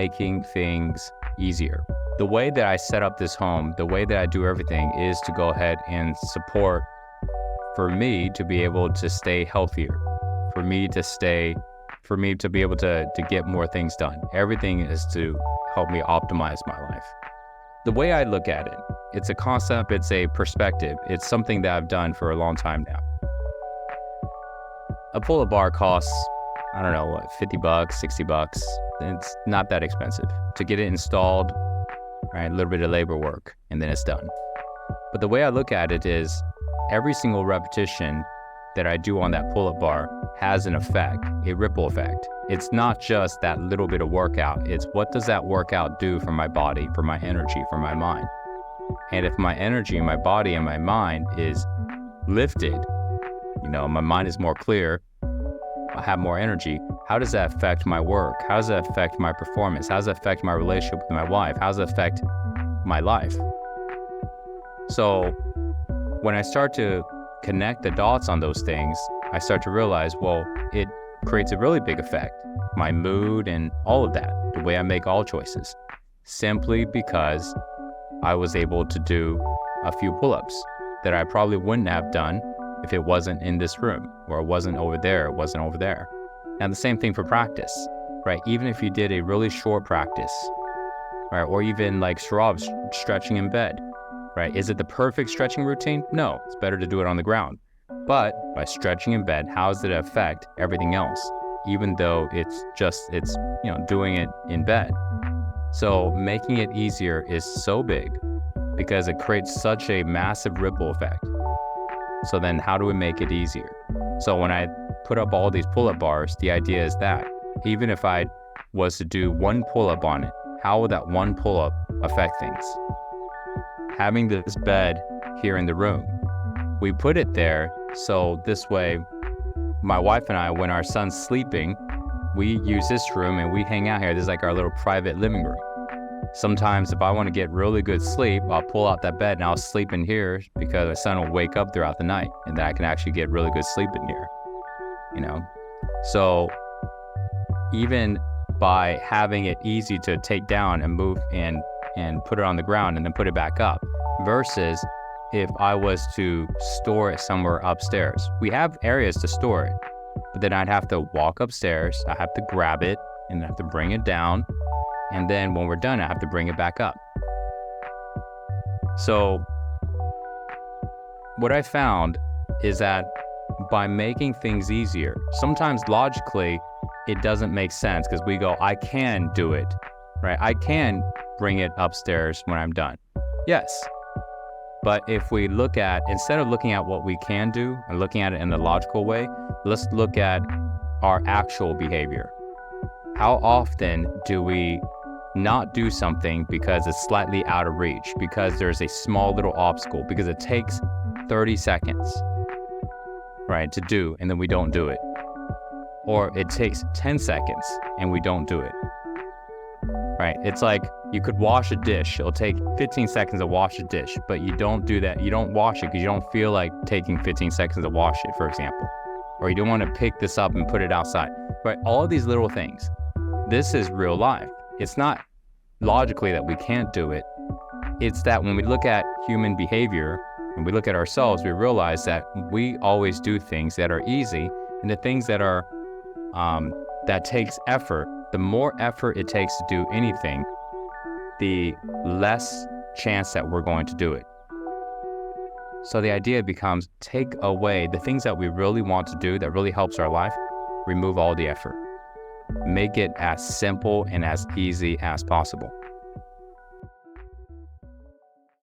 making things easier. The way that I set up this home, the way that I do everything is to go ahead and support for me to be able to stay healthier, for me to be able to get more things done. Everything is to help me optimize my life. The way I look at it, it's a concept, it's a perspective, it's something that I've done for a long time now. A pull-up bar costs, I don't know, what, $50, $60. It's not that expensive. To get it installed, right, a little bit of labor work, and then it's done. But the way I look at it is every single repetition that I do on that pull-up bar has an effect, a ripple effect. It's not just that little bit of workout, it's what does that workout do for my body, for my energy, for my mind. And if my energy, my body, and my mind is lifted, my mind is more clear, I have more energy, how does that affect my work? How does that affect my performance? How does that affect my relationship with my wife? How does that affect my life? So when I start to connect the dots on those things, I start to realize, well, it creates a really big effect. My mood and all of that, the way I make all choices, simply because I was able to do a few pull-ups that I probably wouldn't have done if it wasn't in this room, or it wasn't over there, it wasn't over there. And the same thing for practice, right? Even if you did a really short practice, right? Or even like Sharab stretching in bed, right? Is it the perfect stretching routine? No, it's better to do it on the ground. But by stretching in bed, how does it affect everything else? Even though it's doing it in bed. So making it easier is so big because it creates such a massive ripple effect. So then how do we make it easier? So when I put up all these pull-up bars, the idea is that even if I was to do one pull-up on it, how would that one pull-up affect things? Having this bed here in the room, we put it there so this way, my wife and I, when our son's sleeping, we use this room and we hang out here. This is like our little private living room. Sometimes if I want to get really good sleep, I'll pull out that bed and I'll sleep in here because my son will wake up throughout the night and then I can actually get really good sleep in here, So even by having it easy to take down and move and put it on the ground and then put it back up, versus if I was to store it somewhere upstairs. We have areas to store it, but then I'd have to walk upstairs, I have to grab it and I have to bring it down. And then when we're done, I have to bring it back up. So what I found is that by making things easier, sometimes logically, it doesn't make sense because we go, I can do it, right? I can bring it upstairs when I'm done. Yes. But if we look at, instead of looking at what we can do and looking at it in the logical way, let's look at our actual behavior. How often do we not do something because it's slightly out of reach, because there's a small little obstacle, because it takes 30 seconds, right, to do, and then we don't do it? Or it takes 10 seconds and we don't do it, right? It's like you could wash a dish. It'll take 15 seconds to wash a dish, but you don't do that. You don't wash it because you don't feel like taking 15 seconds to wash it, for example. Or you don't want to pick this up and put it outside, right? All of these little things. This is real life. It's not logically that we can't do it. It's that when we look at human behavior, when we look at ourselves, we realize that we always do things that are easy, and the things that are that takes effort, the more effort it takes to do anything, the less chance that we're going to do it. So the idea becomes take away the things that we really want to do that really helps our life, remove all the effort. Make it as simple and as easy as possible.